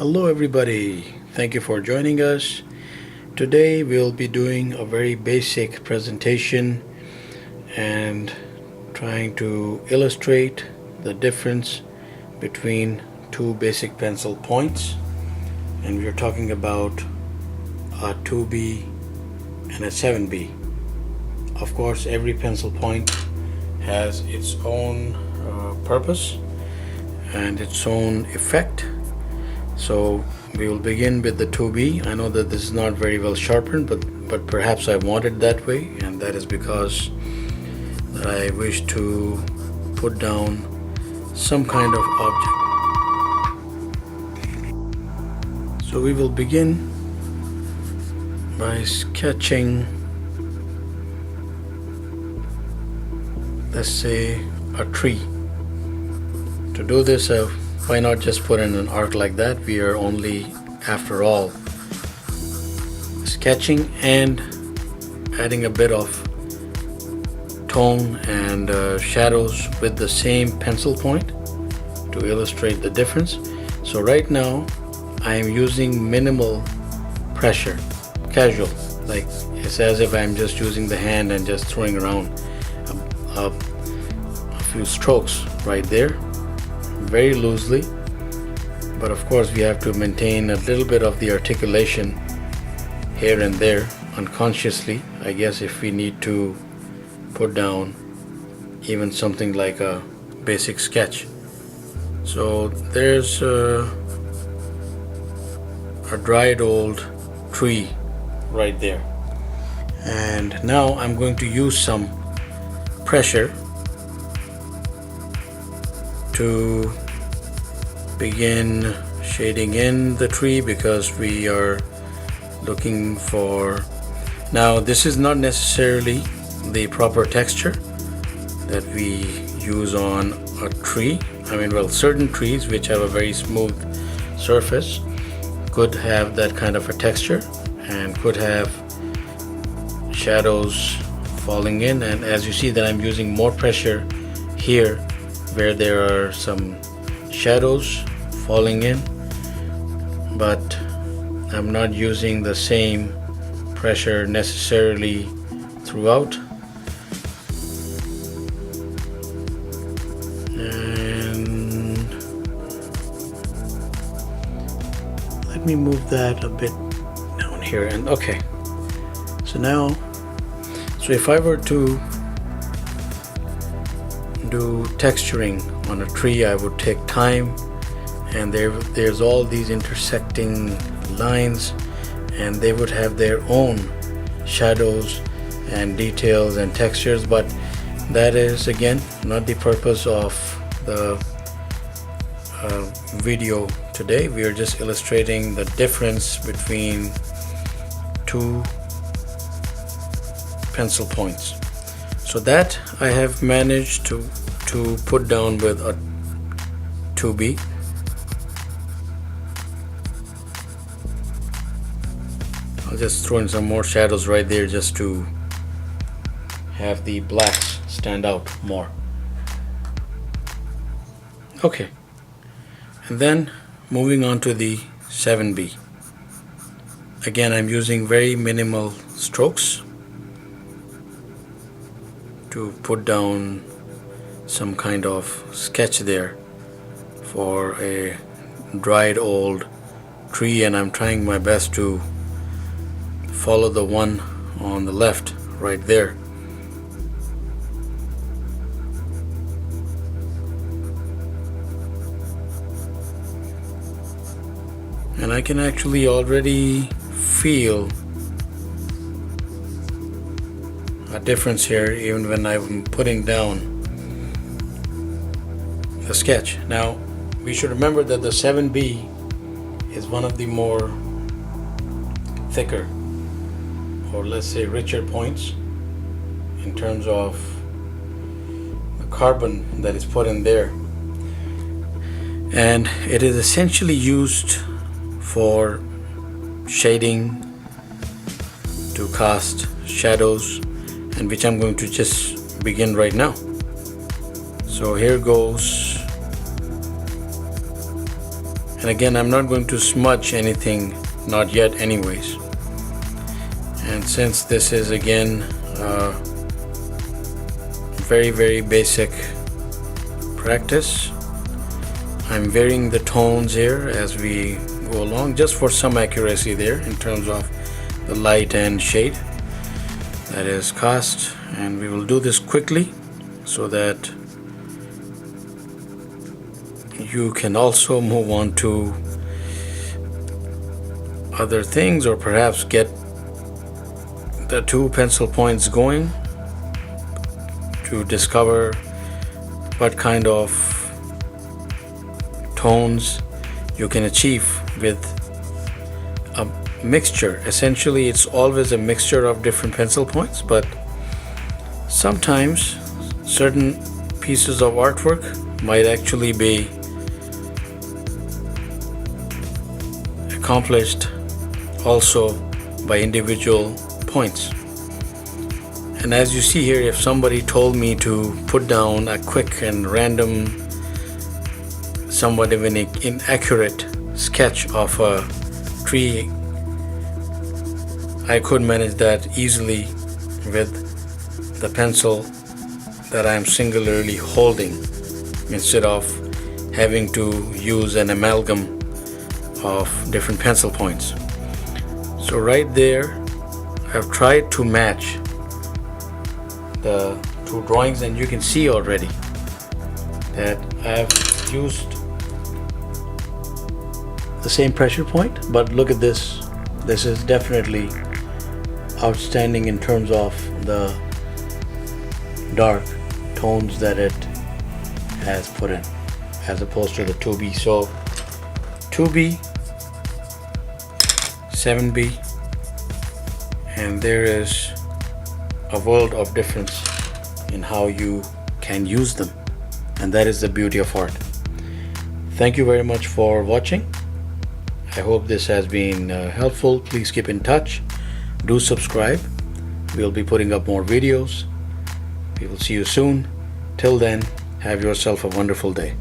Hello everybody, thank you for joining us. Today we'll be doing a very basic presentation and trying to illustrate the difference between two basic pencil points, and we're talking about a 2B and a 7B. Of course, every pencil point has its own purpose and its own effect. So we will begin with the 2B. I know that this is not very well sharpened, but perhaps I want it that way, and that is because that I wish to put down some kind of object. So we will begin by sketching, let's say, a tree. To do this, why not just put in an arc like that? We are only, after all, sketching and adding a bit of tone and shadows with the same pencil point to illustrate the difference. So right now I am using minimal pressure, casual, like it's as if I'm just using the hand and just throwing around a few strokes right there, very loosely. But of course we have to maintain a little bit of the articulation here and there unconsciously, I guess, if we need to put down even something like a basic sketch. So there's a dried old tree right there, and now I'm going to use some pressure to begin shading in the tree, because we are looking for, now this is not necessarily the proper texture that we use on a tree. I mean, well, certain trees which have a very smooth surface could have that kind of a texture and could have shadows falling in, and as you see that I'm using more pressure here where there are some shadows falling in, but I'm not using the same pressure necessarily throughout. And let me move that a bit down here, and okay, so if I were to do texturing on a tree, I would take time, and there's all these intersecting lines, and they would have their own shadows and details and textures, but that is again not the purpose of the video today. We are just illustrating the difference between two pencil points. So that I have managed to put down with a 2B. I'll just throw in some more shadows right there just to have the blacks stand out more. Okay, and then moving on to the 7B. Again, I'm using very minimal strokes to put down some kind of sketch there for a dried old tree, and I'm trying my best to follow the one on the left right there. And I can actually already feel a difference here even when I'm putting down the sketch. Now we should remember that the 7B is one of the more thicker, or let's say richer points in terms of the carbon that is put in there, and it is essentially used for shading, to cast shadows, and which I'm going to just begin right now. So here goes And again, I'm not going to smudge anything, not yet anyways. And since this is again very basic practice, I'm varying the tones here as we go along, just for some accuracy there in terms of the light and shade that is cast. And we will do this quickly so that you can also move on to other things, or perhaps get the 2 pencil points going to discover what kind of tones you can achieve with a mixture. Essentially, it's always a mixture of different pencil points, but sometimes certain pieces of artwork might actually be accomplished also by individual points. And as you see here, if somebody told me to put down a quick and random, somewhat of an inaccurate sketch of a tree, I could manage that easily with the pencil that I am singularly holding, instead of having to use an amalgam of different pencil points. So right there, I've tried to match the 2 drawings, and you can see already that I've used the same pressure point. But look at this. This is definitely outstanding in terms of the dark tones that it has put in, as opposed to the 2B. So 2B, 7B, and there is a world of difference in how you can use them, and that is the beauty of art. Thank you very much for watching. I hope this has been helpful. Please keep in touch. Do subscribe. We'll be putting up more videos. We will see you soon. Till then, have yourself a wonderful day.